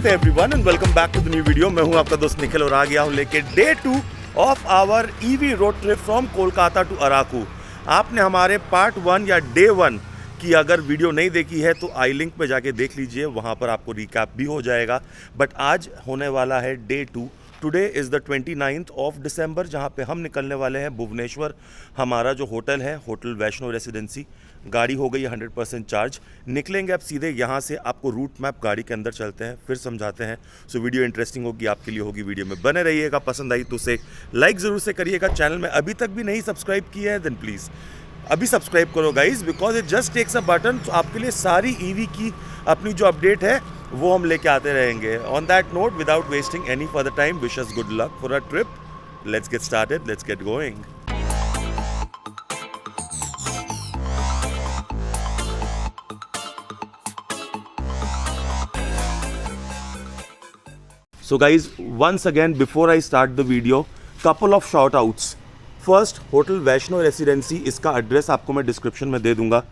नमस्ते everyone and welcome back to the new video. मैं हूं आपका दोस्त निखिल और आ गया हूं लेके day 2 of our EV road trip from Kolkata to Araku. आपने हमारे पार्ट 1 या डे 1 की अगर वीडियो नहीं देखी है तो आई लिंक पे जाके देख लीजिए, वहां पर आपको रिकैप भी हो जाएगा। बट आज होने वाला है day 2। Today is the 29th of December, जहाँ पे हम निकलने वाले हैं भुवनेश्वर। हमारा जो होटल है होटल वैष्णो रेसिडेंसी, गाड़ी हो गई है 100% चार्ज। निकलेंगे अब सीधे यहाँ से, आपको रूट मैप गाड़ी के अंदर चलते हैं फिर समझाते हैं। सो वीडियो इंटरेस्टिंग होगी, आपके लिए होगी, वीडियो में बने रहिएगा। पसंद आई तो उसे लाइक ज़रूर से करिएगा। चैनल में अभी तक भी नहीं सब्सक्राइब किया है देन प्लीज़ अभी सब्सक्राइब करो guys, because it just takes a button. तो आपके लिए सारी ईवी की अपनी जो अपडेट है वो हम लेके आते रहेंगे। On that note, without wasting any further time, wish us good luck for a trip. Let's get started, let's get going. So guys, once again before I start the video, couple of shout outs. First, hotel Vaishno residency, इसका address आपको मैं description में दे दूंगा।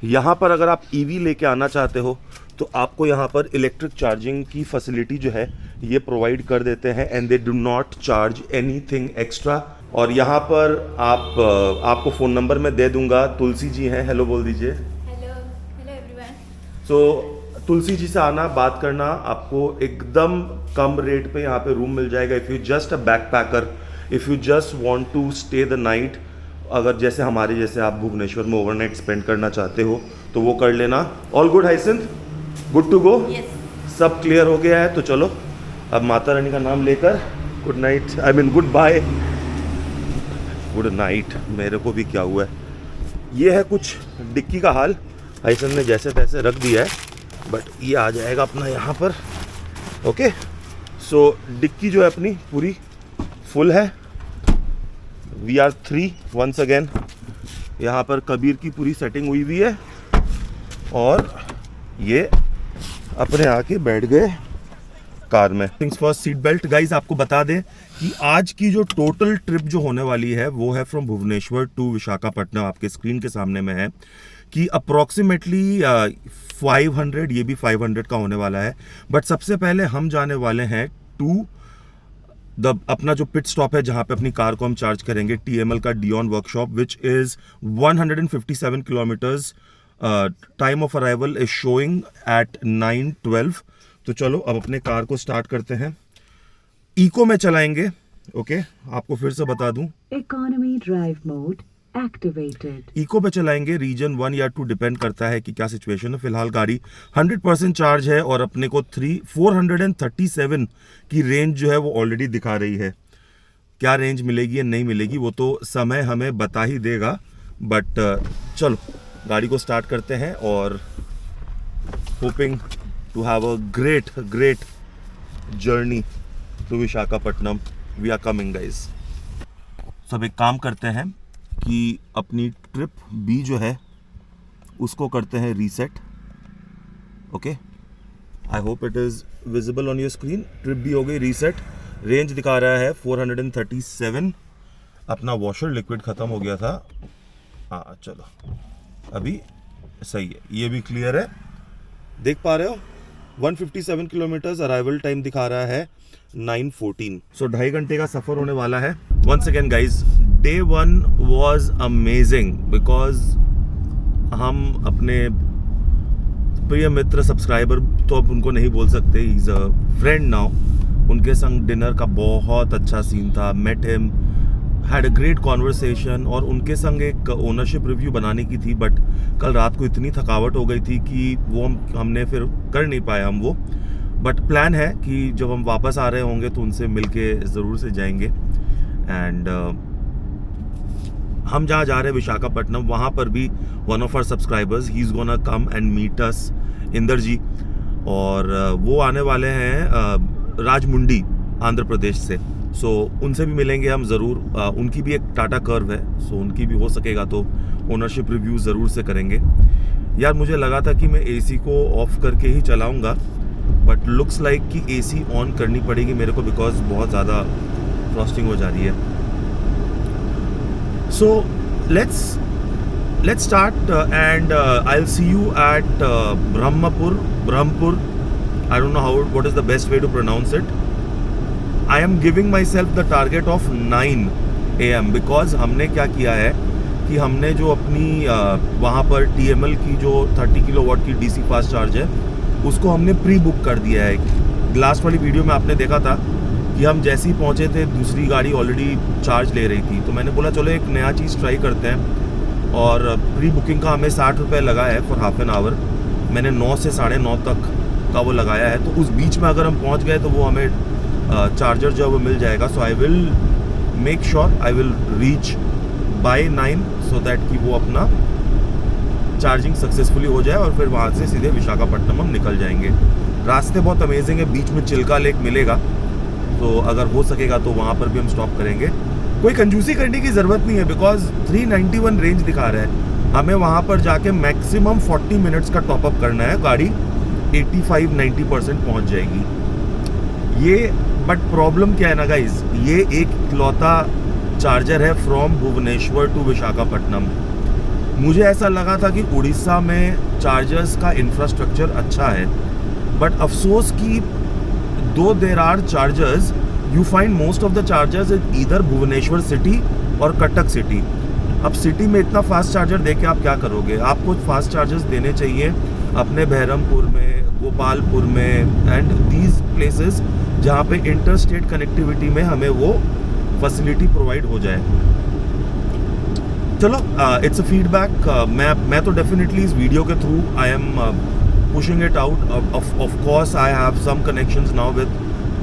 यहाँ पर अगर आप EV लेके आना चाहते हो तो आपको यहाँ पर इलेक्ट्रिक चार्जिंग की फैसिलिटी जो है ये प्रोवाइड कर देते हैं and they do not charge anything extra. और यहाँ पर आपको फ़ोन नंबर मैं दे दूंगा। तुलसी जी हैं, हेलो बोल दीजिए। Hello everyone. सो तुलसी जी से आना, बात करना, आपको एकदम कम रेट पे यहाँ पे रूम मिल जाएगा। If you just a backpacker, if you just want to stay the night, अगर जैसे हमारे जैसे आप भुवनेश्वर में ओवरनाइट स्पेंड करना चाहते हो तो वो कर लेना। All good Hyacinth, good to go? Yes. सब क्लियर हो गया है तो चलो अब माता रानी का नाम लेकर good night, I mean goodbye, good night. मेरे को भी क्या हुआ है, ये है कुछ डिक्की का हाल। हाइसिंथ ने जैसे तैसे रख दिया है बट ये आ जाएगा अपना यहाँ पर। ओके, सो डिक्की जो है अपनी पूरी फुल है। We are 3 once again. यहाँ पर कबीर की पूरी सेटिंग हुई हुई है और ये अपने आके बैठ गए कार में। Things first, seat belt. Guys आपको बता दें कि आज की जो टोटल ट्रिप जो होने वाली है वो है फ्रॉम भुवनेश्वर टू विशाखापट्टनम। आपके स्क्रीन के सामने में है कि अप्रॉक्सीमेटली 500, ये भी 500 का होने वाला है। बट सबसे पहले हम जाने वाले हैं टू अपना जो पिट स्टॉप है जहाँ पे अपनी कार को हम चार्ज करेंगे, TML का Dion workshop, which is 157 kilometres. Time of arrival is showing at 9:12। तो चलो अब अपने कार को स्टार्ट करते हैं। इको में चलाएंगे। ओके, आपको फिर से बता दूं, economy drive mode activated. Eco पे चलाएंगे, रीजन 1 या 2 डिपेंड करता है कि क्या सिचुएशन है। फिलहाल गाड़ी 100% चार्ज है और अपने को 437 की रेंज जो है वो ऑलरेडी दिखा रही है। क्या रेंज मिलेगी या नहीं मिलेगी वो तो समय हमें बता ही देगा। बट चलो गाड़ी को स्टार्ट करते हैं और hoping to have a great journey to Visakhapatnam. We are coming guys. सब एक काम करते हैं कि अपनी ट्रिप बी जो है उसको करते हैं reset. Okay, I hope it is visible on your screen. Trip B हो गई रीसेट। रेंज दिखा रहा है 437। अपना वॉशर लिक्विड ख़त्म हो गया था। हाँ चलो अभी सही है, ये भी क्लियर है, देख पा रहे हो। 157 किलोमीटर्स, अराइवल टाइम दिखा रहा है 9:14। सो 2.5 घंटे का सफ़र होने वाला है। Once again guys, day 1 was amazing because हम अपने प्रिय मित्र, सब्सक्राइबर तो अब उनको नहीं बोल सकते, he is a friend now, उनके संग डिनर का बहुत अच्छा सीन था। Met him, had a great conversation और उनके संग एक ओनरशिप रिव्यू बनाने की थी। बट कल रात को इतनी थकावट हो गई थी कि वो हमने फिर कर नहीं पाए हम वो। बट प्लान है कि जब हम वापस आ रहे होंगे तो उनसे मिलके ज़रूर से जाएंगे। एंड हम जहाँ जा रहे हैं विशाखापट्टनम, वहाँ पर भी one of our subscribers, he is gonna come and meet us, Inder ji. और वो आने वाले हैं राजमुंडी, आंध्र प्रदेश से। सो उनसे भी मिलेंगे हम ज़रूर। उनकी भी एक टाटा कर्व है, सो उनकी भी हो सकेगा तो ओनरशिप रिव्यू ज़रूर से करेंगे। यार मुझे लगा था कि मैं AC को ऑफ करके ही चलाऊँगा, बट लुक्स लाइक कि AC ऑन करनी पड़ेगी मेरे को, बिकॉज बहुत ज़्यादा फ्रॉस्टिंग हो जा रही है। सो let's start and I'll see you at Brahmapur I don't know what is the best way to pronounce it. I am giving myself the target of 9 AM because हमने क्या किया है कि हमने जो अपनी वहाँ पर TML की जो 30 किलोवाट की DC फास्ट चार्ज है उसको हमने प्री बुक कर दिया है। लास्ट वाली वीडियो में आपने देखा था कि हम जैसे ही पहुँचे थे दूसरी गाड़ी ऑलरेडी चार्ज ले रही थी, तो मैंने बोला चलो एक नया चीज़ ट्राई करते हैं। और प्री बुकिंग का हमें 60 रुपये लगा है फॉर हाफ एन आवर। मैंने 9 से 9:30 तक का वो लगाया है, तो उस बीच में अगर हम पहुँच गए तो वो हमें चार्जर जो है वो मिल जाएगा। So I will make sure I will reach by 9 so that कि वो अपना चार्जिंग सक्सेसफुली हो जाए और फिर वहाँ से सीधे विशाखापट्टनम हम निकल जाएंगे। रास्ते बहुत अमेजिंग है, बीच में चिल्का लेक मिलेगा, तो अगर हो सकेगा तो वहाँ पर भी हम स्टॉप करेंगे। कोई कंजूसी करने की ज़रूरत नहीं है बिकॉज 391 रेंज दिखा रहा है। हमें वहाँ पर जाके मैक्सिमम 40 मिनट्स का टॉपअप करना है, गाड़ी 85-90% पहुँच जाएगी ये। बट प्रॉब्लम क्या है ना गाइज, ये एक इकलौता चार्जर है फ्रॉम भुवनेश्वर टू विशाखापट्टनम। मुझे ऐसा लगा था कि उड़ीसा में चार्जर्स का इंफ्रास्ट्रक्चर अच्छा है, बट अफसोस कि though there are chargers, you find most of the chargers in either Bhubaneswar city और कटक सिटी। अब सिटी में इतना फास्ट चार्जर दे के आप क्या करोगे? आपको फास्ट चार्जर्स देने चाहिए अपने बहरमपुर में, गोपालपुर में एंड दीज प्लेसेस जहाँ पे इंटर स्टेट कनेक्टिविटी में हमें वो फैसिलिटी प्रोवाइड हो जाए। चलो इट्स अ फीडबैक। मैं तो डेफिनेटली इस वीडियो के through I am pushing it out. Of course I have some connections now with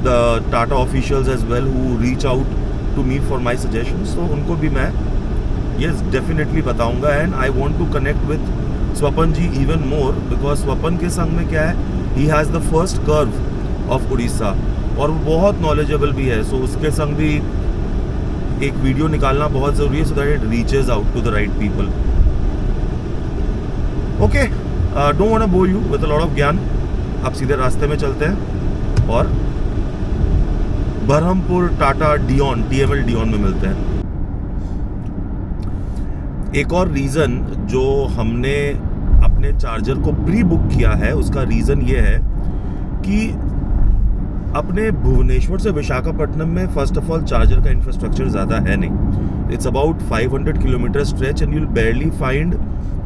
the Tata officials as well who reach out to me for my suggestions, तो उनको भी मैं yes definitely बताऊंगा। And I want to connect with Swapan ji even more because Swapan के संग में क्या है, he has the first curve of Orissa और वो बहुत नॉलेजेबल भी है। सो उसके संग भी एक वीडियो निकालना बहुत ज़रूरी है so that it reaches out to the right people. Okay, don't want to bore you with a lot of gyaan. आप सीधे रास्ते में चलते हैं और Berhampur Tata Dion TML Dion में मिलते हैं। एक और रीज़न जो हमने अपने चार्जर को प्री बुक किया है उसका रीज़न ये है कि अपने भुवनेश्वर से विशाखापट्टनम में फर्स्ट ऑफ ऑल चार्जर का इंफ्रास्ट्रक्चर ज़्यादा है नहीं। It's about 500 kilometre stretch and you'll बेयरली find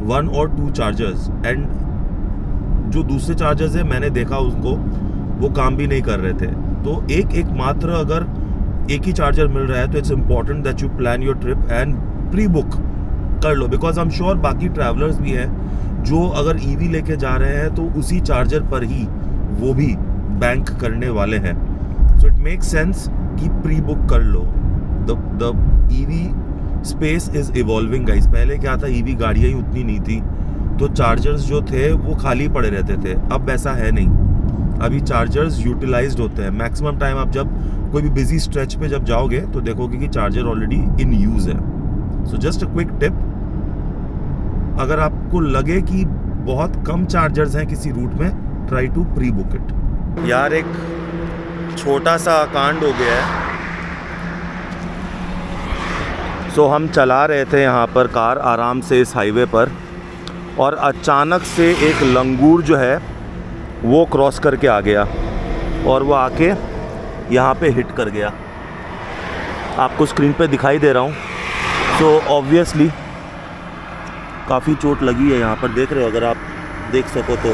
1 or 2 chargers. And जो दूसरे चार्जर्स हैं मैंने देखा उनको वो काम भी नहीं कर रहे थे। तो एक मात्र अगर एक ही चार्जर मिल रहा है तो it's important that you plan your trip and pre book कर लो बिकॉज आई एम श्योर बाकी ट्रैवलर्स भी हैं जो अगर EV लेके जा रहे हैं तो उसी चार्जर पर ही वो भी बैंक करने वाले हैं। सो इट मेक सेंस कि प्री बुक कर लो। The EV space is evolving guys. पहले क्या था, EV गाड़ियाँ ही उतनी नहीं थी तो चार्जर्स जो थे वो खाली पड़े रहते थे। अब ऐसा है नहीं, अभी चार्जर्स यूटिलाइज्ड होते हैं। मैक्सिमम टाइम आप जब कोई भी बिजी स्ट्रेच पे जब जाओगे तो देखोगे कि चार्जर ऑलरेडी इन यूज़ है। So just a quick tip, अगर आपको लगे कि बहुत कम चार्जर्स हैं किसी रूट में, try to pre book it. यार एक छोटा सा कांड हो गया है। सो हम चला रहे थे यहाँ पर कार आराम से इस हाईवे पर और अचानक से एक लंगूर जो है वो क्रॉस करके आ गया और वो आके यहाँ पे हिट कर गया। आपको स्क्रीन पे दिखाई दे रहा हूँ। सो ऑब्वियसली काफ़ी चोट लगी है यहाँ पर, देख रहे हो अगर आप देख सको तो।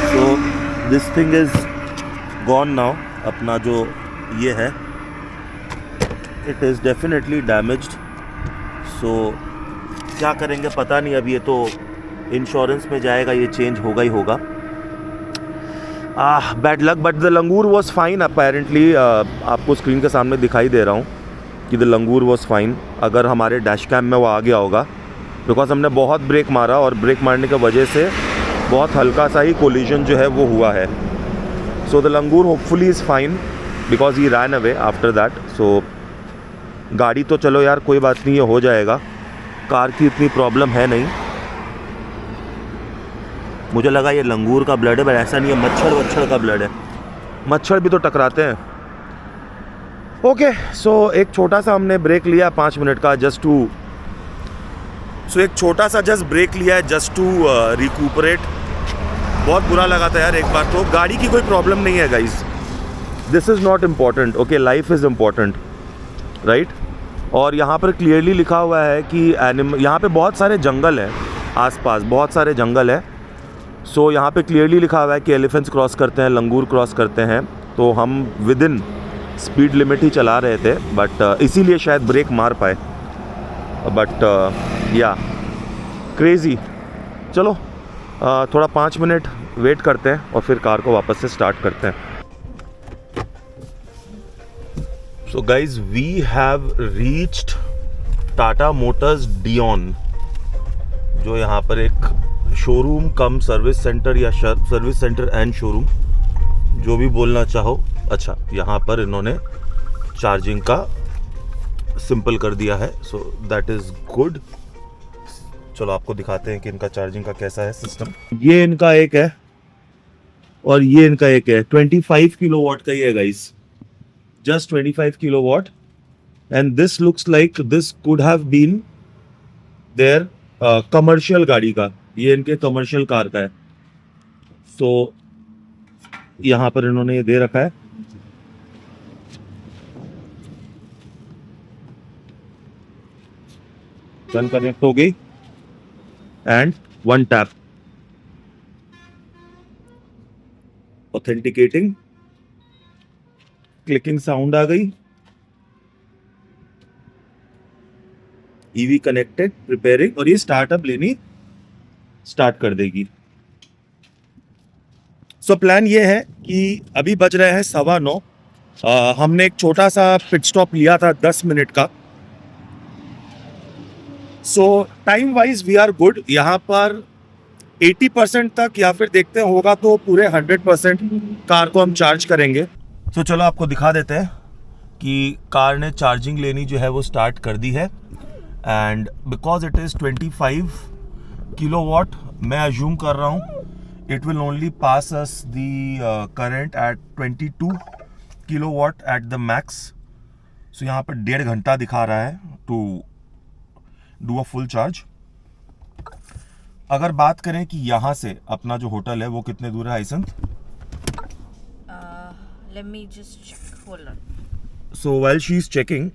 So this thing is gone now. अपना जो ये है इट इज़ डेफिनेटली डैमेज्ड। सो क्या करेंगे पता नहीं, अब ये तो इंश्योरेंस में जाएगा, ये चेंज होगा ही होगा। Bad luck, but the langur was fine apparently. आपको स्क्रीन के सामने दिखाई दे रहा हूँ कि द लंगूर वॉज फाइन। अगर हमारे डैश कैम में वो आ गया होगा बिकॉज हमने बहुत ब्रेक मारा और ब्रेक मारने की वजह से बहुत हल्का सा ही कोलिजन जो है वो हुआ है। So the langur hopefully is fine because he ran away after that. So गाड़ी तो चलो यार कोई बात नहीं है, हो जाएगा। कार की इतनी प्रॉब्लम है नहीं। मुझे लगा ये लंगूर का ब्लड है, पर ऐसा नहीं है, मच्छर का ब्लड है। मच्छर भी तो टकराते हैं। ओके, सो एक छोटा सा हमने ब्रेक लिया 5 मिनट का जस्ट टू रिकूपरेट बहुत बुरा लगा था यार एक बार। तो गाड़ी की कोई प्रॉब्लम नहीं है guys, this is not important, okay, life is important, right. और यहाँ पर क्लियरली लिखा हुआ है कि यहाँ पे बहुत सारे जंगल हैं आसपास, बहुत सारे जंगल है। सो यहाँ पे क्लियरली लिखा हुआ है कि एलिफेंट्स क्रॉस करते हैं, लंगूर क्रॉस करते हैं। तो हम विद इन स्पीड लिमिट ही चला रहे थे, बट इसीलिए शायद ब्रेक मार पाए, बट या क्रेज़ी। चलो थोड़ा 5 मिनट वेट करते हैं और फिर कार को वापस से स्टार्ट करते हैं। So guys we have reached Tata Motors Dion, जो यहाँ पर एक शोरूम कम सर्विस सेंटर या सर्विस सेंटर एंड शोरूम, जो भी बोलना चाहो। अच्छा, यहाँ पर इन्होंने चार्जिंग का सिंपल कर दिया है, सो दैट इज़ गुड। चलो आपको दिखाते हैं कि इनका चार्जिंग का कैसा है सिस्टम। ये इनका एक है और ये इनका एक है, 25 किलोवाट का ही है guys, just 25 kilowatt. And this looks like this could have been there commercial गाड़ी का, ये इनके कमर्शियल कार का है। सो यहाँ पर इन्होंने ये दे रखा है। गन कनेक्ट हो गई and 1 tap, authenticating, clicking sound आ गई, ईवी कनेक्टेड, प्रिपेयरिंग, और ये स्टार्टअप लेनी स्टार्ट कर देगी। सो प्लान ये है कि अभी बज रहे हैं 9:15। हमने एक छोटा सा पिट स्टॉप लिया था 10 मिनट का। So time wise we are good. यहाँ पर 80% तक या फिर देखते हैं होगा तो पूरे 100% कार को हम चार्ज करेंगे। तो चलो आपको दिखा देते हैं कि कार ने चार्जिंग लेनी जो है वो स्टार्ट कर दी है। And because it is 25 kilowatt, मैं अज्यूम कर रहा हूँ it will only pass us the current at 22 kilowatt at the max. So यहाँ पर 1.5 घंटा दिखा रहा है to do a full charge. अगर बात करें कि यहाँ से अपना जो होटल है वो कितने दूर है hyacinth? Let me just check. Hold on. So while she is checking,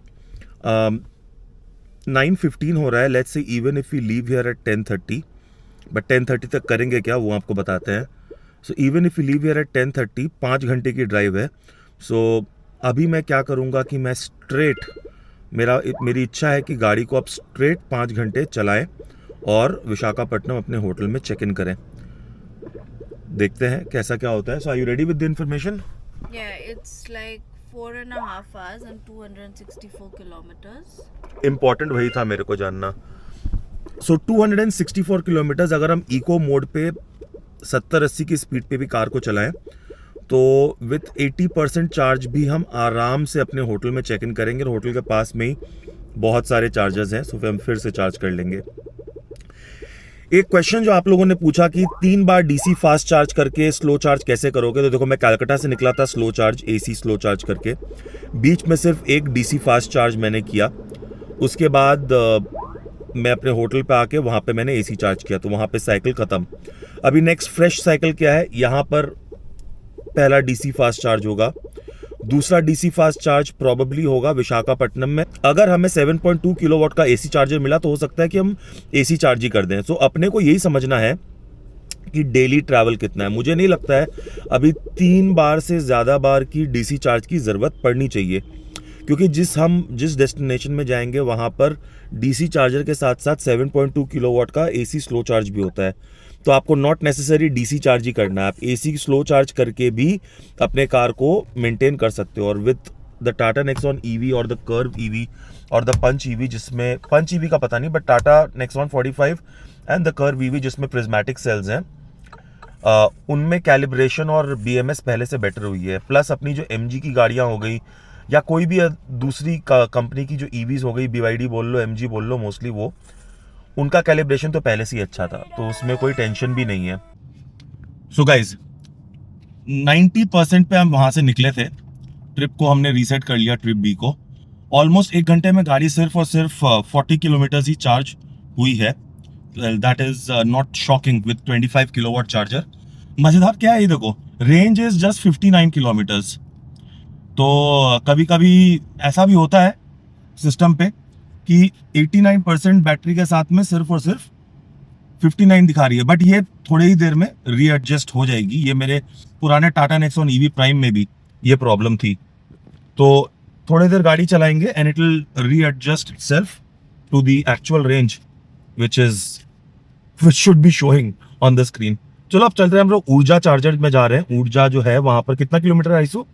9:15 हो रहा है। Let's say even if we leave here at 10:30, but 10:30 तक करेंगे क्या वो आपको बताते हैं। So even if we leave here at 10:30, 5 घंटे की ड्राइव है। So अभी मैं क्या करूँगा कि मैं स्ट्रेट, मेरी इच्छा है कि गाड़ी को आप स्ट्रेट 5 घंटे चलाएं और विशाखापट्टनम अपने होटल में चेक इन करें। देखते हैं कैसा क्या होता है। So are you ready with the information? Yeah, it's like 4.5 hours and 264 kilometers. Important वही था मेरे को जानना। सो 264 किलोमीटर्स अगर हम इको मोड पे 70-80 की स्पीड पे भी कार को चलाएं तो विथ 80% चार्ज भी हम आराम से अपने होटल में चेक इन करेंगे। और होटल के पास में ही बहुत सारे चार्जर्स हैं, सो फिर हम फिर से चार्ज कर लेंगे। एक क्वेश्चन जो आप लोगों ने पूछा कि 3 बार डीसी फास्ट चार्ज करके स्लो चार्ज कैसे करोगे, तो देखो मैं कलकत्ता से निकला था slow charge, AC slow charge करके, बीच में सिर्फ एक डीसी फास्ट चार्ज मैंने किया। उसके बाद मैं अपने होटल पे आके वहाँ पे मैंने एसी चार्ज किया, तो वहाँ पे साइकिल ख़त्म। अभी नेक्स्ट फ्रेश साइकिल क्या है, यहाँ पर पहला डीसी फास्ट चार्ज होगा, दूसरा डीसी फास्ट चार्ज प्रॉबेबली होगा विशाखापट्टनम में। अगर हमें 7.2 किलोवाट का एसी चार्जर मिला तो हो सकता है कि हम एसी चार्ज ही कर दें। सो अपने को यही समझना है कि डेली ट्रैवल कितना है। मुझे नहीं लगता है अभी 3 बार से ज़्यादा बार की डीसी चार्ज की ज़रूरत पड़नी चाहिए, क्योंकि जिस डेस्टिनेशन में जाएंगे वहाँ पर डीसी चार्जर के साथ साथ 7.2 किलोवाट का एसी स्लो चार्ज भी होता है। तो आपको नॉट नेसेसरी डीसी चार्ज ही करना है, आप एसी स्लो चार्ज करके भी अपने कार को मेंटेन कर सकते हो। और with the Tata Nexon EV और द कर्व ईवी और द पंच ईवी, जिसमें पंच ईवी का पता नहीं, but Tata Nexon 45 and the Curvv EV जिसमें प्रिज्मेटिक सेल्स हैं, उनमें कैलिब्रेशन और बीएमएस पहले से बेटर हुई है। प्लस अपनी जो एमजी की गाड़ियाँ हो गई या कोई भी दूसरी कंपनी की जो ईवीज हो गई, बीवाईडी बोल लो, एमजी बोल लो, मोस्टली वो, उनका कैलिब्रेशन तो पहले से ही अच्छा था, तो उसमें कोई टेंशन भी नहीं है। सो गाइज 90% पे हम वहाँ से निकले थे, ट्रिप को हमने रीसेट कर लिया, ट्रिप बी को। ऑलमोस्ट 1 घंटे में गाड़ी सिर्फ और सिर्फ 40 किलोमीटर ही चार्ज हुई है। That is not shocking with 25 kilowatt charger. मजेदार क्या है ये देखो, रेंज इज जस्ट 59 किलोमीटर्स। तो कभी कभी ऐसा भी होता है सिस्टम पे कि 89% बैटरी के साथ में सिर्फ और सिर्फ 59 दिखा रही है, बट ये थोड़ी ही देर में रीएडजस्ट हो जाएगी। ये मेरे पुराने टाटा नेक्सॉन ईवी प्राइम में भी ये प्रॉब्लम थी। तो थोड़ी देर गाड़ी चलाएंगे and it will readjust itself to the actual range which should be showing on the screen. चलो अब चलते हैं, हम लोग ऊर्जा चार्जर में जा रहे हैं। ऊर्जा जो है वहां पर कितना किलोमीटर है आइसू?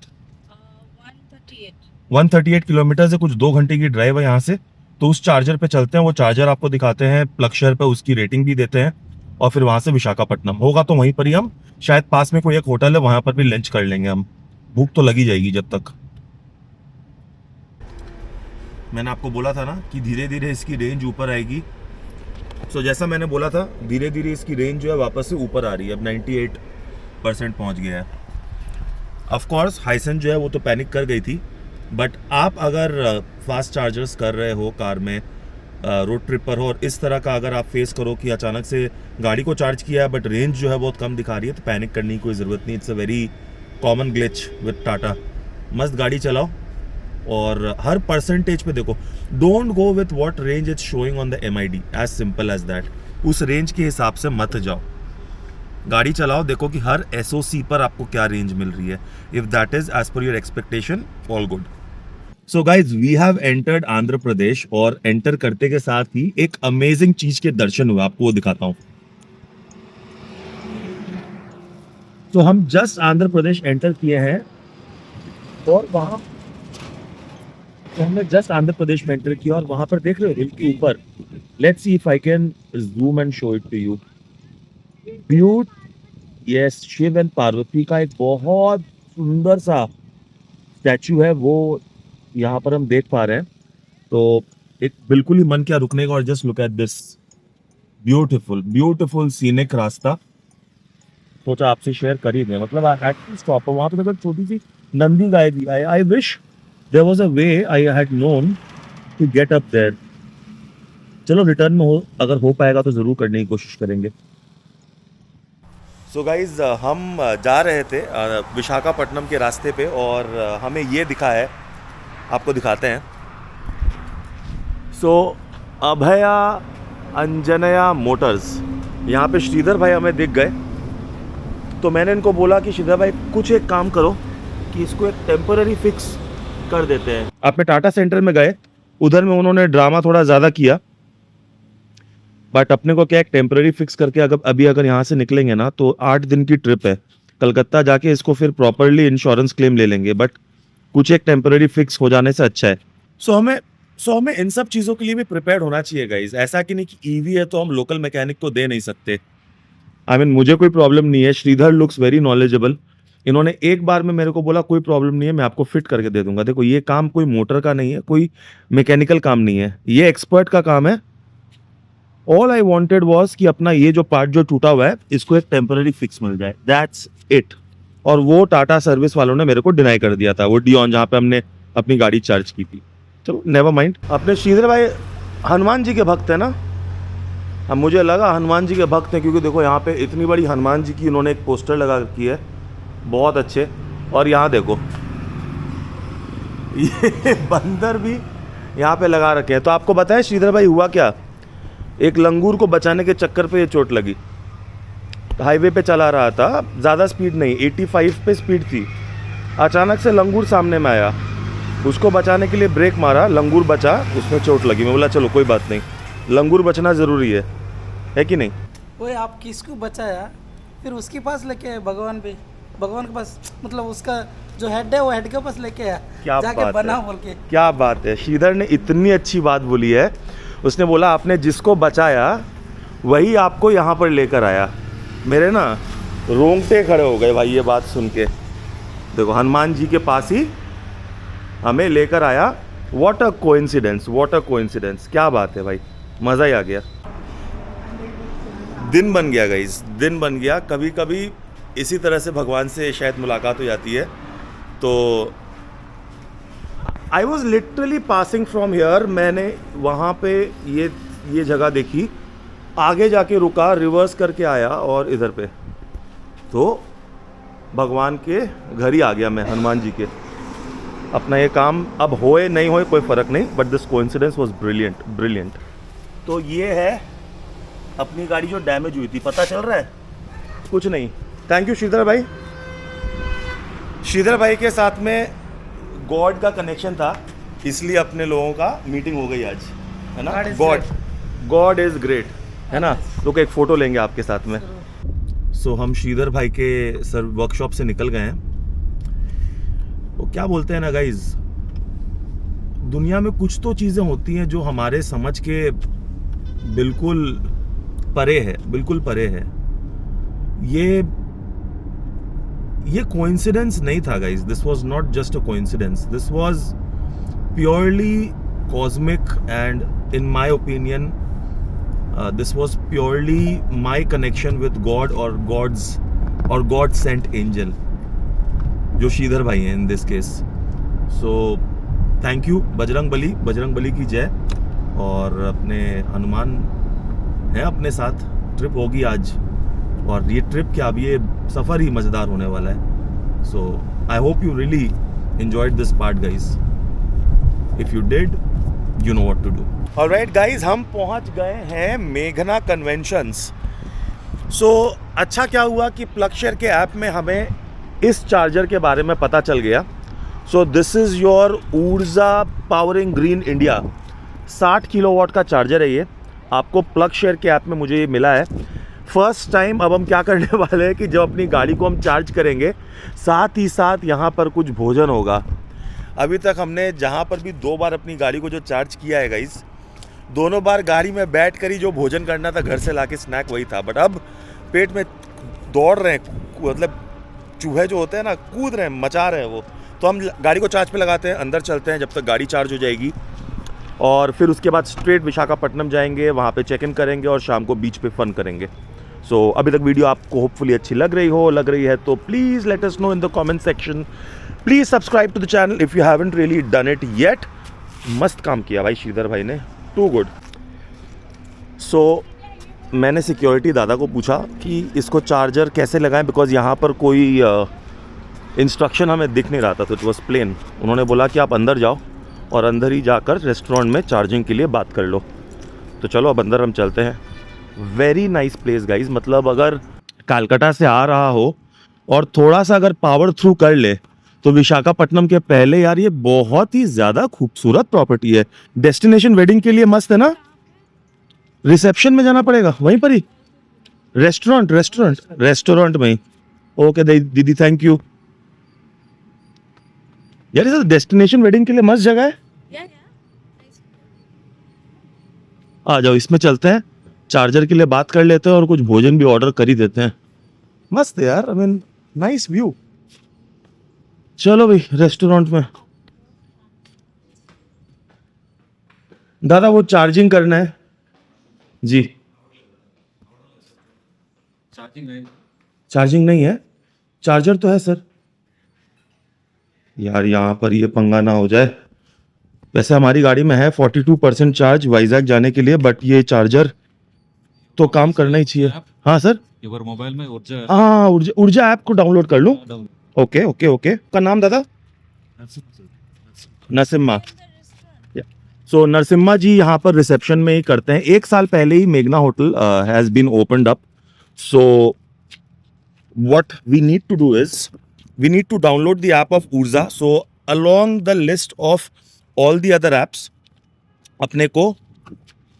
138 किलोमीटर से कुछ 2 घंटे की ड्राइव है यहाँ से। तो उस चार्जर पे चलते हैं, वो चार्जर आपको दिखाते हैं, प्लगशर पे उसकी रेटिंग भी देते हैं, और फिर वहां से विशाखापट्टनम होगा तो वहीं पर ही हम शायद पास में कोई एक होटल है वहां पर भी लंच कर लेंगे हम। भूख तो लगी जाएगी जब तक। मैंने आपको बोला था ना कि धीरे धीरे इसकी रेंज ऊपर आएगी। सो जैसा मैंने बोला था, धीरे धीरे इसकी रेंज जो है वापस से ऊपर आ रही है। अब 98% पहुंच गया है। ऑफ कोर्स हाइसन जो है वो तो पैनिक कर गई थी, बट आप अगर फास्ट चार्जर्स कर रहे हो कार में, रोड ट्रिप पर हो, और इस तरह का अगर आप फेस करो कि अचानक से गाड़ी को चार्ज किया है बट रेंज जो है बहुत कम दिखा रही है, तो पैनिक करने की कोई ज़रूरत नहीं। It's a very common glitch with Tata. मस्त गाड़ी चलाओ और हर परसेंटेज पे देखो। Don't go with what range is showing on the MID, as simple as that. उस रेंज के हिसाब से मत जाओ, गाड़ी चलाओ, देखो कि हर SOC पर आपको क्या रेंज मिल रही है। If that is as per your expectation, all good. So guys, we have entered Andhra Pradesh, और एंटर करते के साथ ही एक अमेजिंग चीज के दर्शन हुए, आपको वो दिखाता हूं। तो हम जस्ट आंध्र प्रदेश एंटर किए हैं, और वहां हमने जस्ट आंध्र प्रदेश में एंटर किया, और वहां पर देख रहे हो हिल के ऊपर, let's see if I can zoom and show it to you. Beaut, yes, Shiv and Parvati का एक बहुत सुंदर सा स्टैचू है, वो यहाँ पर हम देख पा रहे हैं। तो एक बिल्कुल ही मन क्या रुकने का, और just look at this beautiful beautiful scenic रास्ता। सोचा आपसे शेयर कर ही दें, मतलब एक्चुअली स्टॉप है वहां पे। मतलब छोटी सी नंदी गाय भी। I wish there was a way I had known to get up there. चलो रिटर्न में हो, अगर हो पाएगा तो जरूर करने की कोशिश करेंगे। सो गाइज, हम जा रहे थे विशाखापट्टनम के रास्ते पे, और हमें ये दिखा है, आपको दिखाते हैं। सो अभया अंजनया मोटर्स, यहाँ पे श्रीधर भाई हमें दिख गए। तो मैंने इनको बोला कि श्रीधर भाई कुछ एक काम करो कि इसको एक टेम्पररी फिक्स कर देते हैं। अपने टाटा सेंटर में गए, उधर में उन्होंने ड्रामा थोड़ा ज़्यादा किया, बट अपने को क्या एक टेम्पररी फिक्स करके अगर यहाँ से निकलेंगे ना, तो 8 दिन की ट्रिप है कलकत्ता जाके, इसको फिर प्रॉपरली इंश्योरेंस क्लेम ले लेंगे। बट कुछ एक टेम्पररी फिक्स हो जाने से अच्छा है। सो हमें इन सब चीज़ों के लिए भी प्रिपेयर्ड होना चाहिए गाइज। ऐसा कि नहीं कि ईवी है तो हम लोकल मैकेनिक को दे नहीं सकते। मुझे कोई प्रॉब्लम नहीं है, श्रीधर लुक्स वेरी नॉलेजेबल। इन्होंने एक बार में मेरे को बोला कोई प्रॉब्लम नहीं है, मैं आपको फिट करके दे दूंगा। देखो, ये काम कोई मोटर का नहीं है, कोई मैकेनिकल काम नहीं है, ये एक्सपर्ट का काम है। ऑल आई वॉन्टेड वॉज कि अपना ये जो पार्ट जो टूटा हुआ है, इसको एक टेम्पररी फिक्स मिल जाए, दैट्स इट। और वो टाटा सर्विस वालों ने मेरे को डिनाई कर दिया था, वो डियोन जहाँ पे हमने अपनी गाड़ी चार्ज की थी। चलो नेवर माइंड। अपने श्रीधर भाई हनुमान जी के भक्त है ना? अब मुझे लगा हनुमान जी के भक्त हैं, क्योंकि देखो यहाँ पे इतनी बड़ी हनुमान जी की इन्होंने एक पोस्टर लगा रखी है, बहुत अच्छे। और यहाँ देखो ये बंदर भी यहाँ पे लगा रखे हैं। तो आपको बताएं श्रीधर भाई हुआ क्या, एक लंगूर को बचाने के चक्कर पे ये चोट लगी। हाईवे पे चला रहा था, ज़्यादा स्पीड नहीं, 85 पे स्पीड थी। अचानक से लंगूर सामने में आया, उसको बचाने के लिए ब्रेक मारा, लंगूर बचा, उसमें चोट लगी। मैं बोला चलो कोई बात नहीं, लंगूर बचना ज़रूरी है कि नहीं? वो आप किसको बचाया, फिर उसके पास लेके आए भगवान के पास, मतलब उसका जो हेड है वो हेड के पास लेके आया, क्या जाके बात बना है, बोल के। क्या बात है। श्रीधर ने इतनी अच्छी बात बोली है, उसने बोला आपने जिसको बचाया वही आपको यहाँ पर लेकर आया। मेरे ना रोंगटे खड़े हो गए भाई ये बात सुन के। देखो हनुमान जी के पास ही हमें लेकर आया। What a coincidence, what a coincidence, क्या बात है भाई, मज़ा ही आ गया। दिन बन गया गाइस, दिन बन गया। कभी कभी इसी तरह से भगवान से शायद मुलाकात हो जाती है। तो I was literally passing from here, मैंने वहाँ पे ये जगह देखी, आगे जाके रुका, रिवर्स करके आया और इधर पे। तो भगवान के घर ही आ गया मैं, हनुमान जी के। अपना ये काम अब होए नहीं होए कोई फ़र्क नहीं, but this coincidence was brilliant. तो ये है अपनी गाड़ी जो डैमेज हुई थी, पता चल रहा है? कुछ नहीं। थैंक यू श्रीधर भाई। श्रीधर भाई के साथ में गॉड का कनेक्शन था, इसलिए अपने लोगों का मीटिंग हो गई आज, है ना? गॉड इज़ ग्रेट, है ना? तो एक फ़ोटो लेंगे आपके साथ में। सो हम श्रीधर भाई के सर वर्कशॉप से निकल गए हैं। वो क्या बोलते हैं ना गाइज, दुनिया में कुछ तो चीज़ें होती हैं जो हमारे समझ के बिल्कुल परे है, बिल्कुल परे है। ये कोइंसिडेंस नहीं था guys, this was not just a coincidence, this was purely cosmic and in my opinion this was purely my connection with God और गॉड सेंट एंजल, जो श्रीधर भाई हैं in this case. So thank you Bajrang Bali की जय। और अपने हनुमान हैं अपने साथ, ट्रिप होगी आज, और ये ट्रिप क्या, अब ये सफ़र ही मज़ेदार होने वाला है। So I hope you really enjoyed this part guys. If you did, you know what to do. Alright guys, हम पहुंच गए हैं मेघना कन्वेंशंस। सो अच्छा क्या हुआ कि प्लगशेयर के ऐप में हमें इस चार्जर के बारे में पता चल गया। सो दिस इज़ योर ऊर्जा पावरिंग ग्रीन इंडिया, 60 किलोवाट का चार्जर है ये। आपको प्लगशेयर के ऐप में मुझे ये मिला है फर्स्ट टाइम। अब हम क्या करने वाले हैं कि जब अपनी गाड़ी को हम चार्ज करेंगे, साथ ही साथ यहाँ पर कुछ भोजन होगा। अभी तक हमने जहाँ पर भी 2 बार अपनी गाड़ी को जो चार्ज किया है गाइस, दोनों बार गाड़ी में बैठ कर ही जो भोजन करना था घर से लाके स्नैक वही था। बट अब पेट में दौड़ रहे हैं, मतलब चूहे जो होते हैं ना, कूद रहे हैं, मचा रहे हैं वो। तो हम गाड़ी को चार्ज पे लगाते हैं, अंदर चलते हैं जब तक गाड़ी चार्ज हो जाएगी, और फिर उसके बाद स्ट्रेट विशाखापट्टनम जाएंगे, वहाँ पे चेक इन करेंगे और शाम को बीच पे फन करेंगे। सो अभी तक वीडियो आपको होपफुली अच्छी लग रही है तो please let us know in the comment section. Please subscribe to the channel if you haven't really done it yet. मस्त काम किया भाई श्रीधर भाई ने, टू गुड। सो मैंने सिक्योरिटी दादा को पूछा कि इसको चार्जर कैसे लगाएं, बिकॉज यहाँ पर कोई इंस्ट्रक्शन हमें दिख नहीं रहा था, तो इट वॉज प्लेन। उन्होंने बोला कि आप अंदर जाओ और अंदर ही जाकर रेस्टोरेंट में चार्जिंग के लिए बात कर लो। तो चलो अब अंदर हम चलते हैं। वेरी नाइस प्लेस गाइज, मतलब अगर कलकत्ता से आ रहा हो और थोड़ा सा अगर पावर थ्रू कर ले तो विशाखापट्टनम के पहले यार ये बहुत ही ज़्यादा खूबसूरत प्रॉपर्टी है। डेस्टिनेशन वेडिंग के लिए मस्त है ना। रिसेप्शन में जाना पड़ेगा, वहीं पर ही रेस्टोरेंट में ही। ओके दीदी, थैंक यू यार। ये डेस्टिनेशन वेडिंग के लिए मस्त जगह है। आ जाओ, इसमें चलते हैं, चार्जर के लिए बात कर लेते हैं और कुछ भोजन भी ऑर्डर कर ही देते हैं। मस्त है यार, आई मीन नाइस व्यू। चलो भाई रेस्टोरेंट में। दादा वो चार्जिंग करना है जी। चार्जिंग नहीं है, चार्जर तो है सर। यार यहाँ पर ये पंगा ना हो जाए। वैसे हमारी गाड़ी में है 42% चार्ज वाइजैक जाने के लिए, बट ये चार्जर तो काम करना ही चाहिए। हाँ सर, मोबाइल में ऊर्जा, हाँ ऊर्जा ऐप को डाउनलोड कर लूँ। Okay okay okay. का नाम दादा? नरसिम्हा। सो नरसिम्हा जी यहाँ पर रिसेप्शन में ही करते हैं। 1 साल पहले ही मेघना hotel has been opened up. So what we need to do is we need to download the app of Urza. So along the list of all the other apps, अपने को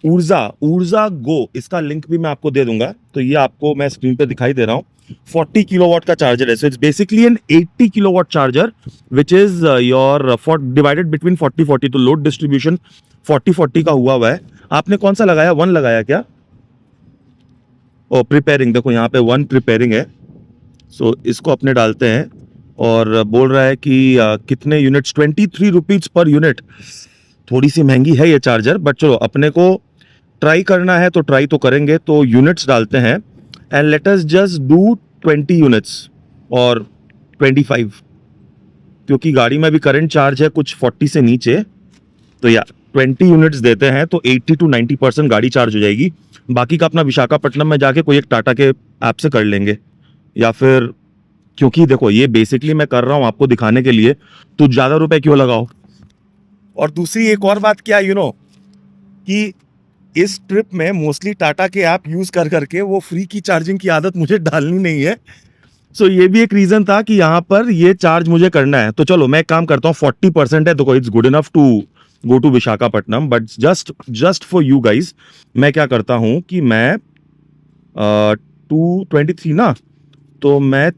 Urza Go, इसका link भी मैं आपको दे दूंगा। तो ये आपको मैं स्क्रीन पे दिखाई दे रहा हूँ। 40 किलोवाट का चार्जर है। So it's basically an 80 kilowatt charger which is your divided between 40-40। तो लोड डिस्ट्रीब्यूशन 40-40 का हुआ है। आपने कौन सा लगाया? 1 लगाया क्या? ओ प्रिपेयरिंग, देखो यहाँ पे 1 प्रिपेयरिंग है। सो इसको अपने डालते हैं और बोल रहा है कि कितने यूनिट्स, 23 रुपीज़ पर यूनिट। थोड़ी सी महंगी है ये चार्जर, बट चलो अपने को ट्राई करना है तो ट्राई तो करेंगे। तो यूनिट्स डालते हैं and let us just do 20 units और 25, क्योंकि गाड़ी में भी करंट चार्ज है कुछ 40 से नीचे। तो या 20 यूनिट्स देते हैं तो 80 to 90% गाड़ी चार्ज हो जाएगी। बाकी का अपना विशाखापट्टनम में जाके कोई एक टाटा के ऐप से कर लेंगे। या फिर, क्योंकि देखो ये बेसिकली मैं कर रहा हूँ आपको दिखाने के लिए, तो ज़्यादा रुपए क्यों लगाओ। और दूसरी एक और बात क्या यू नो कि इस ट्रिप में मोस्टली टाटा के ऐप यूज़ कर करके वो फ्री की चार्जिंग की आदत मुझे डालनी नहीं है। सो ये भी एक रीज़न था कि यहाँ पर ये चार्ज मुझे करना है। तो चलो मैं एक काम करता हूँ, 40% है, देखो it's good enough to go to Visakhapatnam, but just for you guys मैं क्या करता हूँ कि मैं 223 ना, तो मैं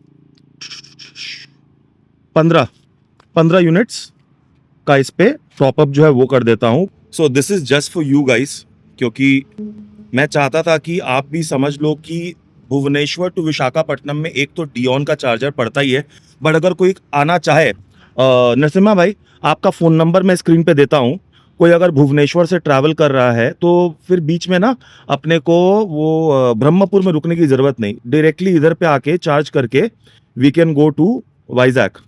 15 यूनिट्स का इस पे टॉप अप जो है वो कर देता हूँ। So this is just for you guys, क्योंकि मैं चाहता था कि आप भी समझ लो कि भुवनेश्वर टू विशाखापट्टनम में एक तो डियोन का चार्जर पड़ता ही है, बट अगर कोई आना चाहे, नरसिम्हा भाई आपका फ़ोन नंबर मैं स्क्रीन पे देता हूँ, कोई अगर भुवनेश्वर से ट्रैवल कर रहा है तो फिर बीच में ना अपने को वो ब्रह्मपुर में रुकने की ज़रूरत नहीं, डायरेक्टली इधर पे आके चार्ज करके we can go to Vizag.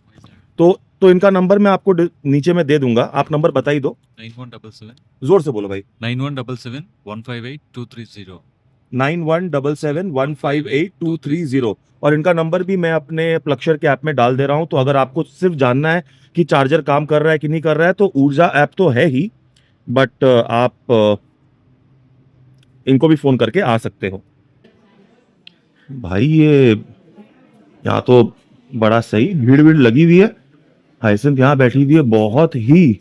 तो इनका नंबर मैं आपको नीचे में दे दूंगा, आप नंबर बता ही दो। 9177 जोर से बोलो भाई। 9177 158 230 9177158230, और इनका नंबर भी मैं अपने प्लक्शर के ऐप में डाल दे रहा हूं। तो अगर आपको सिर्फ जानना है कि चार्जर काम कर रहा है कि नहीं कर रहा है, तो ऊर्जा ऐप तो है ही, बट आप इनको भी फोन करके आ सकते हो। भाई ये यहाँ तो बड़ा सही भीड़ भीड़ लगी हुई है, हाइसेंथ यहाँ बैठी हुई है, बहुत ही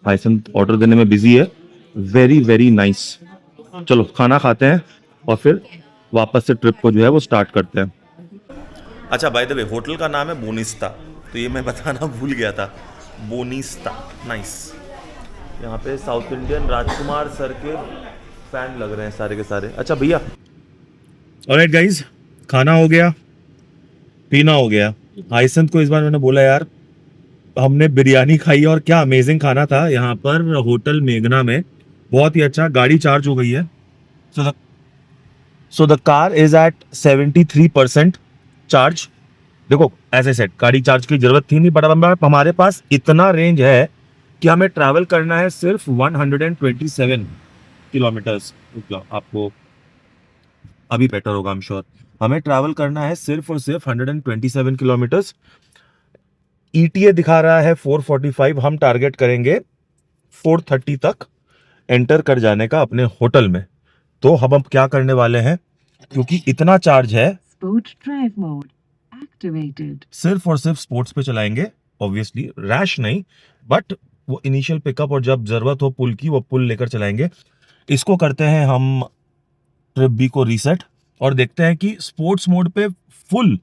हाइसेंथ ऑर्डर देने में बिजी है, वेरी वेरी नाइस। चलो खाना खाते हैं और फिर वापस से ट्रिप को जो है वो स्टार्ट करते हैं। अच्छा बाय द वे, होटल का नाम है बोनिस्ता, तो ये मैं बताना भूल गया था, बोनिस्ता, नाइस। यहाँ पे साउथ इंडियन राजकुमार सर के फैन लग रहे हैं सारे के सारे। अच्छा भैया, ऑलराइट गाइस, खाना हो गया, पीना हो गया। हाइसेंथ को इस बार मैंने बोला यार हमने बिरयानी खाई और क्या अमेजिंग खाना था यहाँ पर होटल मेघना में, बहुत ही अच्छा। गाड़ी चार्ज हो गई है, so the car is at 73% charge. देखो ऐसे सेट गाड़ी चार्ज की जरूरत थी नहीं, बट हमारे पास इतना रेंज है कि हमें ट्रैवल करना है सिर्फ 127 किलोमीटर्स। आपको अभी बेटर होगा आई एम श्योर। हमें ट्रैवल करना है सिर्फ और सिर्फ 127 किलोमीटर्स। ETA दिखा रहा है 445, हम टारगेट करेंगे 430 तक एंटर कर जाने का अपने होटल में। तो हम अब क्या करने वाले हैं, क्योंकि इतना चार्ज है, Sport drive mode activated. सिर्फ और सिर्फ स्पोर्ट्स पे चलाएंगे, ऑब्वियसली रैश नहीं, बट वो इनिशियल पिकअप और जब जरूरत हो पुल की, वो पुल लेकर चलाएंगे। इसको करते हैं हम ट्रिप बी को रीसेट और देखते हैं कि स्पोर्ट्स मोड पे फुल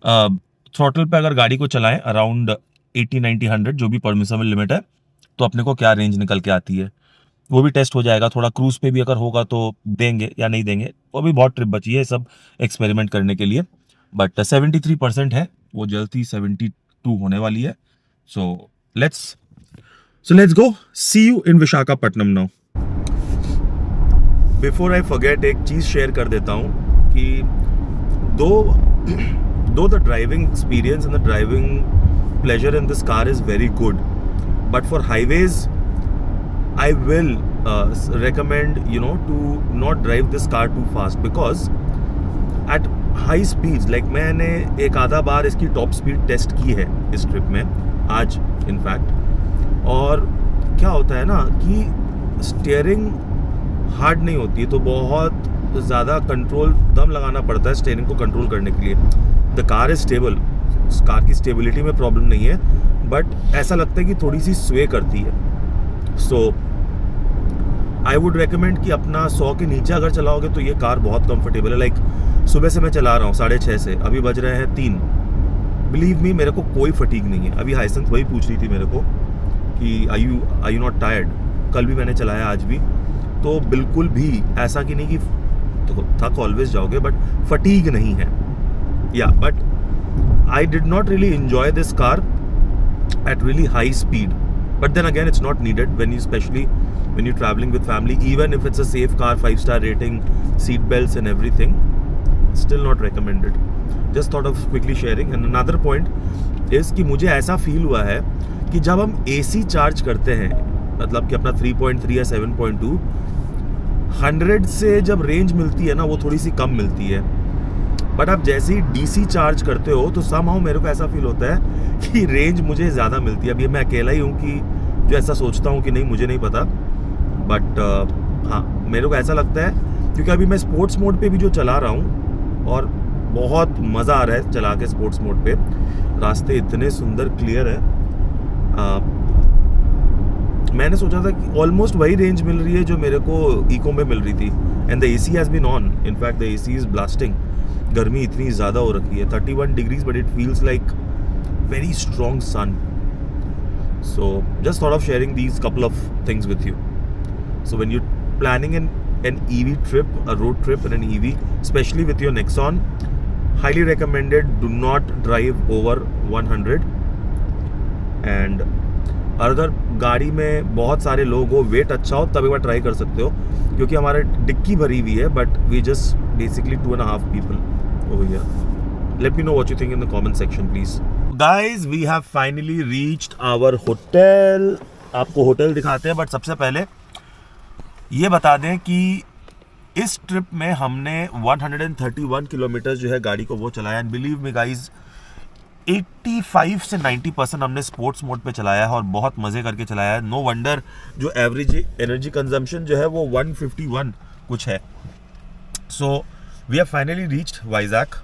थ्रॉटल पे अगर गाड़ी को चलाएं अराउंड 80, 90, 100 जो भी परमिसेबल लिमिट है, तो अपने को क्या रेंज निकल के आती है, वो भी टेस्ट हो जाएगा। थोड़ा क्रूज पे भी अगर होगा तो देंगे या नहीं देंगे, वो भी बहुत ट्रिप बची है सब एक्सपेरिमेंट करने के लिए। बट 73% है, वो जल्दी 72 होने वाली है। So let's go, see you in Visakhapatnam now. Before I forget, एक चीज़ शेयर कर देता हूँ कि though the driving experience and the driving pleasure in this car is very good, but for highways I will recommend to not drive this car too fast, because at high speeds, like मैंने एक आधा बार इसकी top speed test की है इस trip में आज in fact, और क्या होता है ना कि स्टीयरिंग हार्ड नहीं होती, तो बहुत ज़्यादा कंट्रोल दम लगाना पड़ता है स्टीयरिंग को कंट्रोल करने के लिए। द कार इज स्टेबल, उस कार की स्टेबिलिटी में प्रॉब्लम नहीं है, बट ऐसा लगता है कि थोड़ी सी स्वे करती है। सो आई वुड रेकमेंड कि अपना 100 के नीचे अगर चलाओगे तो ये कार बहुत कंफर्टेबल है। लाइक सुबह से मैं चला रहा हूँ 6:30 से, अभी बज रहे हैं 3, बिलीव मी मेरे को कोई फटीग नहीं है। अभी हाइसेंथ वही पूछ रही थी मेरे को कि आई यू नॉट टायर्ड, कल भी मैंने चलाया आज भी, तो बिल्कुल भी ऐसा कि नहीं कि तो थक ऑलवेज जाओगे, बट फटीग नहीं है। या but I did not really enjoy this car at really high speed, but then again it's not needed especially when you're traveling with family. Even if it's a safe car, 5-star rating, seat belts and everything, still not recommended. Just thought of quickly sharing. And another point is कि मुझे ऐसा feel हुआ है कि जब हम AC charge करते हैं, मतलब कि अपना 3.3 या 7.2, 100 से जब रेंज मिलती है ना वो थोड़ी सी कम मिलती है, बट आप जैसे ही डीसी चार्ज करते हो तो समहाउ मेरे को ऐसा फील होता है कि रेंज मुझे ज़्यादा मिलती है। अभी मैं अकेला ही हूँ कि जो ऐसा सोचता हूँ कि नहीं, मुझे नहीं पता, बट हाँ मेरे को ऐसा लगता है, क्योंकि अभी मैं स्पोर्ट्स मोड पे भी जो चला रहा हूँ और बहुत मज़ा आ रहा है चला के स्पोर्ट्स मोड पे। रास्ते इतने सुंदर क्लियर है। मैंने सोचा था कि ऑलमोस्ट वही रेंज मिल रही है जो मेरे को इको में मिल रही थी, and the AC has been on, in fact the AC is blasting. गर्मी इतनी ज़्यादा हो रखी है, 31 degrees, but it feels like very strong sun. So just thought of sharing these couple of things with you. So when you planning an EV trip, a road trip in an EV, especially with your Nexon, highly recommended. Do not drive over 100. And अगर गाड़ी में बहुत सारे लोग हो, wait अच्छा हो, तब एक बार ट्राई कर सकते हो, क्योंकि हमारे डिक्की भरी हुई है, but we just basically 2.5 people over here. Let me know what you think in the comment section, please. Guys, we have finally reached our hotel. आपको होटल दिखाते हैं, बट सबसे पहले ये बता दें कि इस ट्रिप में हमने 131 किलोमीटर जो है गाड़ी को वो चलाया, एंड बिलीव मी गाइज 85 से 90% हमने स्पोर्ट्स मोड पे चलाया है और बहुत मज़े करके चलाया है। नो वंडर जो एवरेज एनर्जी कंजम्पशन जो है वो 151 कुछ है। So we have finally reached Vizag.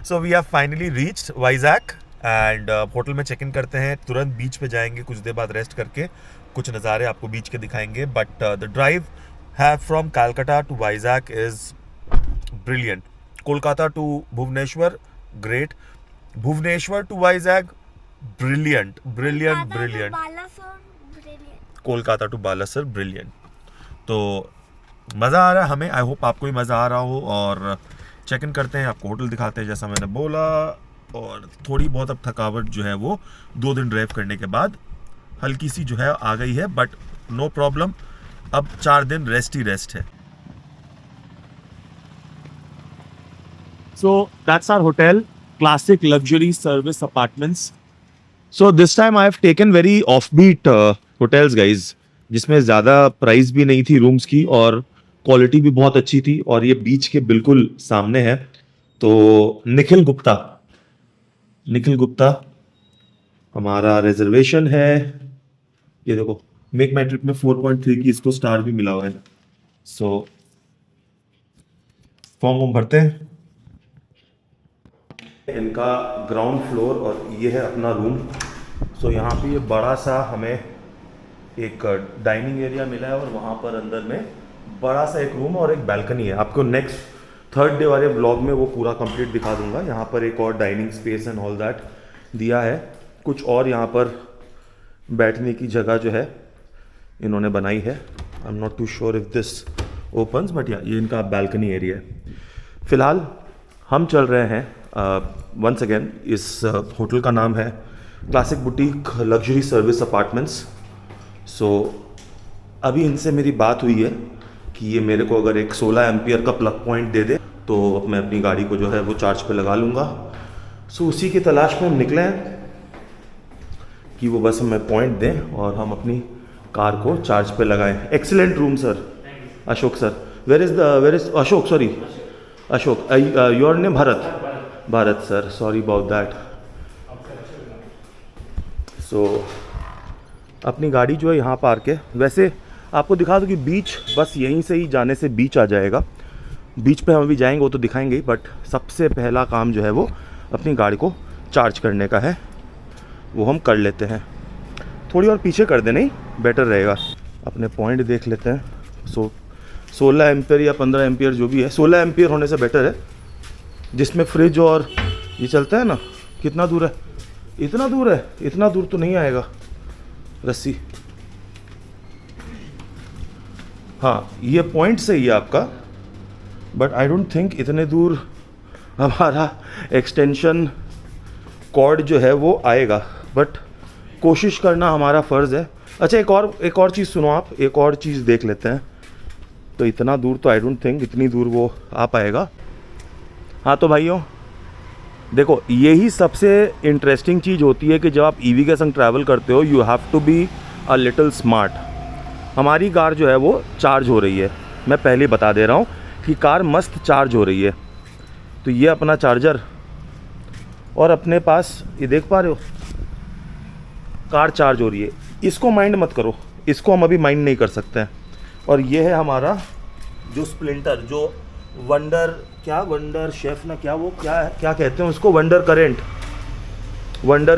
So we have finally reached Vizag and hotel में चेक इन करते हैं, तुरंत बीच पे जाएंगे, कुछ देर बाद रेस्ट करके कुछ नज़ारे आपको बीच के दिखाएंगे। बट द ड्राइव है from Calcutta to Vizag is brilliant. Kolkata to Bhubaneswar great, Bhubaneswar to Vizag brilliant, Kolkata to Balasore brilliant. तो मज़ा आ रहा है हमें, आई होप आपको भी मज़ा आ रहा हो। और चेक इन करते हैं, आपको होटल दिखाते हैं जैसा मैंने बोला, और थोड़ी बहुत अब थकावट जो है वो 2 दिन ड्राइव करने के बाद हल्की सी जो है आ गई है, बट नो प्रॉब्लम, अब 4 दिन रेस्ट ही रेस्ट है। So that's our hotel, classic luxury service apartments. So this time I have taken very offbeat hotels guys, जिसमें ज़्यादा प्राइस भी नहीं थी रूम्स की और क्वालिटी भी बहुत अच्छी थी, और ये बीच के बिल्कुल सामने है। तो निखिल गुप्ता हमारा रिजर्वेशन है। ये देखो, मेक माई ट्रिप में 4.3 की इसको स्टार भी मिला हुआ है। सो फॉर्म भरते हैं। इनका ग्राउंड फ्लोर और ये है अपना रूम। सो यहाँ पे ये बड़ा सा हमें एक डाइनिंग एरिया मिला है, और वहाँ पर अंदर में बड़ा सा एक रूम और एक बैल्कनी है। आपको नेक्स्ट 3rd डे वाले ब्लॉग में वो पूरा कंप्लीट दिखा दूंगा। यहाँ पर एक और dining space and all that दिया है, कुछ और यहाँ पर बैठने की जगह जो है इन्होंने बनाई है। I am not too sure if this opens, but या ये इनका बैल्कनी एरिया है। फिलहाल हम चल रहे हैं वंस अगेन, इस होटल का नाम है classic boutique luxury service apartments. So अभी इनसे मेरी बात हुई है कि ये मेरे को अगर एक 16 एम्पियर का प्लग पॉइंट दे दे तो मैं अपनी गाड़ी को जो है वो चार्ज पे लगा लूँगा। सो उसी की तलाश में हम निकले हैं कि वो बस हमें पॉइंट दें और हम अपनी कार को चार्ज पे लगाएं। Excellent room sir. Ashok sir, where is Ashok, sorry Ashok, your name Bharat sir, sorry about that. So अपनी गाड़ी जो है यहाँ पार्क है। वैसे आपको दिखा दूँ कि बीच बस यहीं से ही जाने से बीच आ जाएगा, बीच पे हम अभी जाएंगे वो तो दिखाएंगे ही, बट सबसे पहला काम जो है वो अपनी गाड़ी को चार्ज करने का है, वो हम कर लेते हैं। थोड़ी और पीछे कर दे, नहीं बेटर रहेगा। अपने पॉइंट देख लेते हैं। 16 एम्पियर या 15 एम्पियर जो भी है, 16 एम्पियर होने से बेटर है, जिसमें फ्रिज और ये चलता है ना। कितना दूर है? इतना दूर है, इतना दूर तो नहीं आएगा रस्सी। हाँ, ये पॉइंट सही है आपका, बट आई डोंट थिंक इतने दूर हमारा एक्सटेंशन कॉर्ड जो है वो आएगा, बट कोशिश करना हमारा फ़र्ज़ है। अच्छा, एक और चीज़ सुनो आप, एक और चीज़ देख लेते हैं। तो इतना दूर तो आई डोंट थिंक इतनी दूर वो आ पाएगा। हाँ तो भाइयों, देखो यही सबसे इंटरेस्टिंग चीज़ होती है कि जब आप ईवी के संग ट्रैवल करते हो you have to be a little smart. हमारी कार जो है वो चार्ज हो रही है, मैं पहले बता दे रहा हूँ कि कार मस्त चार्ज हो रही है। तो ये अपना चार्जर और अपने पास ये देख पा रहे हो कार चार्ज हो रही है। इसको माइंड मत करो, इसको हम अभी माइंड नहीं कर सकते हैं। और ये है हमारा जो स्प्लेंटर, जो वंडर शेफ ना, क्या वो क्या कहते हैं उसको, वंडर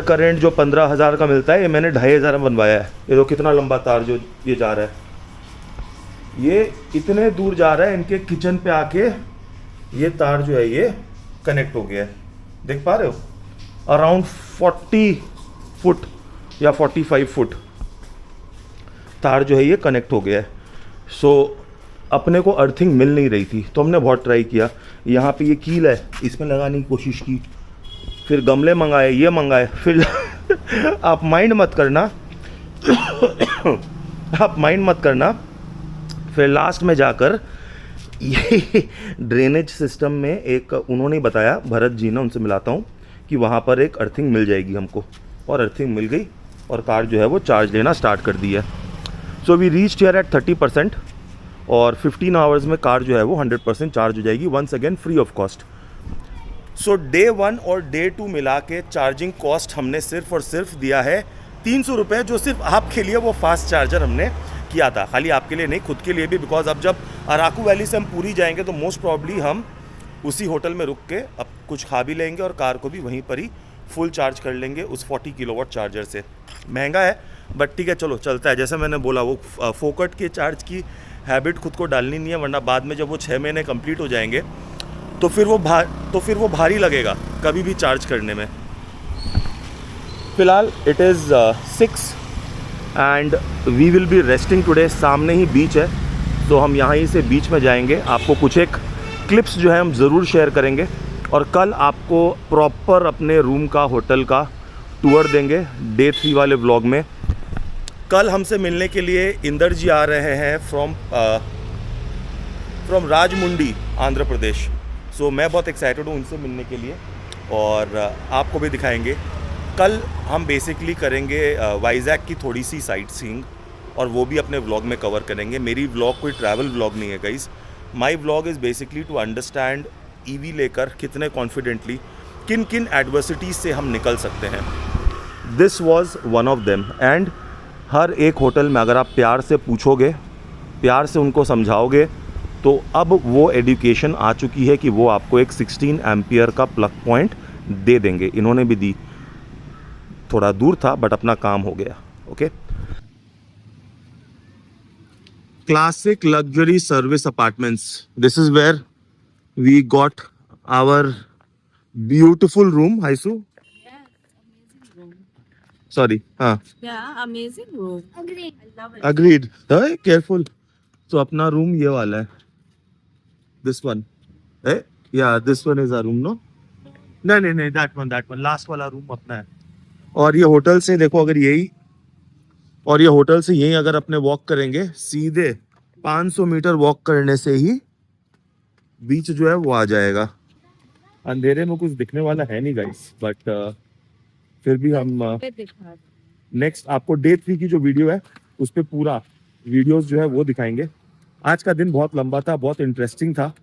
करेंट जो 15,000 का मिलता है, ये मैंने 2,500 में बनवाया है। ये तो कितना लंबा तार जो ये जा रहा है, ये इतने दूर जा रहा है, इनके किचन पे आके ये तार जो है ये कनेक्ट हो गया है। देख पा रहे हो, अराउंड 40 फुट या 45 फुट तार जो है ये कनेक्ट हो गया है। सो अपने को अर्थिंग मिल नहीं रही थी, तो हमने बहुत ट्राई किया। यहाँ पे ये कील है, इसमें लगाने की कोशिश की, फिर गमले मंगाए, ये मंगाए, फिर आप माइंड मत करना आप माइंड मत करना। फिर लास्ट में जाकर ये ड्रेनेज सिस्टम में एक उन्होंने बताया, भरत जी ने, उनसे मिलाता हूँ, कि वहाँ पर एक अर्थिंग मिल जाएगी हमको, और अर्थिंग मिल गई और कार जो है वो चार्ज लेना स्टार्ट कर दी है। So we reached here at 30% और 15 आवर्स में कार जो है वो 100% चार्ज हो जाएगी, once again free of cost. So day 1 और डे 2 मिला के चार्जिंग कॉस्ट हमने सिर्फ और सिर्फ दिया है 300 रुपये, जो सिर्फ आपके लिए वो फास्ट चार्जर हमने किया था। खाली आपके लिए नहीं, खुद के लिए भी, बिकॉज अब जब अराकू वैली से हम पूरी जाएंगे तो मोस्ट प्रॉब्ली हम उसी होटल में रुक के अब कुछ खा भी लेंगे और कार को भी वहीं पर ही फुल चार्ज कर लेंगे उस 40 किलोवाट चार्जर से। महंगा है बट ठीक है, चलो चलता है। जैसे मैंने बोला, वो फोकट के चार्ज की हैबिट खुद को डालनी नहीं है, वरना बाद में जब वो 6 महीने कंप्लीट हो जाएंगे तो फिर वो भारी लगेगा कभी भी चार्ज करने में। फ़िलहाल it is 6 and we will be resting today. सामने ही बीच है, तो हम यहाँ ही से बीच में जाएंगे। आपको कुछ एक क्लिप्स जो है हम ज़रूर शेयर करेंगे, और कल आपको प्रॉपर अपने रूम का, होटल का टूर देंगे डे 3 वाले व्लॉग में। कल हमसे मिलने के लिए इंदर जी आ रहे हैं फ्रॉम राजमुंडी, आंध्र प्रदेश। सो मैं बहुत एक्साइटेड हूँ उनसे मिलने के लिए, और आपको भी दिखाएंगे। कल हम बेसिकली करेंगे वाइजैक की थोड़ी सी साइट सीइंग, और वो भी अपने व्लॉग में कवर करेंगे। मेरी व्लॉग कोई ट्रैवल व्लॉग नहीं है guys, my vlog is basically to understand EV लेकर कितने कॉन्फिडेंटली किन किन एडवर्सिटीज़ से हम निकल सकते हैं। This was one of them. And हर एक होटल में अगर आप प्यार से पूछोगे, प्यार से उनको समझाओगे, तो अब वो एजुकेशन आ चुकी है कि वो आपको एक 16 एम्पियर का प्लग पॉइंट दे देंगे। इन्होंने भी दी, थोड़ा दूर था बट अपना काम हो गया। Okay, classic luxury service apartments, this is where we got our beautiful room. हाइसू, सॉरी, हाँ, Yeah, amazing room. Agreed. I love it. Agreed, careful. तो अपना रूम ये वाला है, दिस वन, या this one is our room. No, नहीं, that one, last वाला रूम अपना है। और ये होटल से देखो, अगर यही, और ये होटल से यही अगर अपने वॉक करेंगे, सीधे 500 मीटर वॉक करने से ही बीच जो है वो आ जाएगा। अंधेरे में कुछ दिखने वाला है नहीं गाइस, बट फिर भी हम नेक्स्ट आपको डे 3 की जो वीडियो है उस पर पूरा वीडियोस जो है वो दिखाएंगे। आज का दिन बहुत लंबा था, बहुत इंटरेस्टिंग था।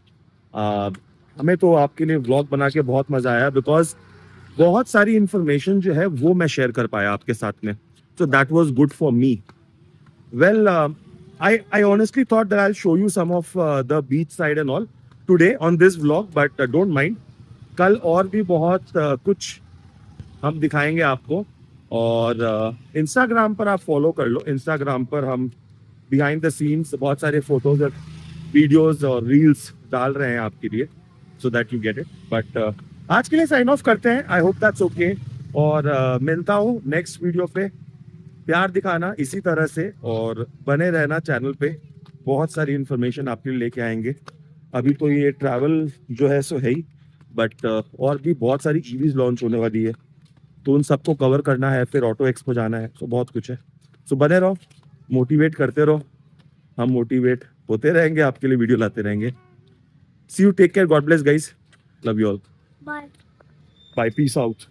हमें तो आपके लिए व्लॉग बना के बहुत मज़ा आया, बिकॉज बहुत सारी इंफॉर्मेशन जो है वो मैं शेयर कर पाया आपके साथ में। So that was good for me. Well, I honestly thought that I'll show you some of the beach side and all today on this vlog, but don't mind. कल और भी बहुत कुछ हम दिखाएंगे आपको, और इंस्टाग्राम पर आप फॉलो कर लो। इंस्टाग्राम पर हम बिहाइंड द सीन्स बहुत सारे फोटोज और वीडियोस और रील्स डाल रहे हैं आपके लिए, so that you get it. But आज के लिए साइन ऑफ करते हैं। आई होप दैट्स ओके, और मिलता हूँ नेक्स्ट वीडियो पे। प्यार दिखाना इसी तरह से, और बने रहना चैनल पे, बहुत सारी इन्फॉर्मेशन आपके लिए लेके आएंगे। अभी तो ये ट्रैवल जो है सो है ही, बट और भी बहुत सारी ईवीज लॉन्च होने वाली है, तो उन सबको कवर करना है। फिर ऑटो एक्सपो जाना है, तो बहुत कुछ है। सो बने रहो, मोटिवेट करते रहो, हम मोटिवेट होते रहेंगे, आपके लिए वीडियो लाते रहेंगे। See you, take care, God bless guys, love you all, Bye. Bye. Peace out.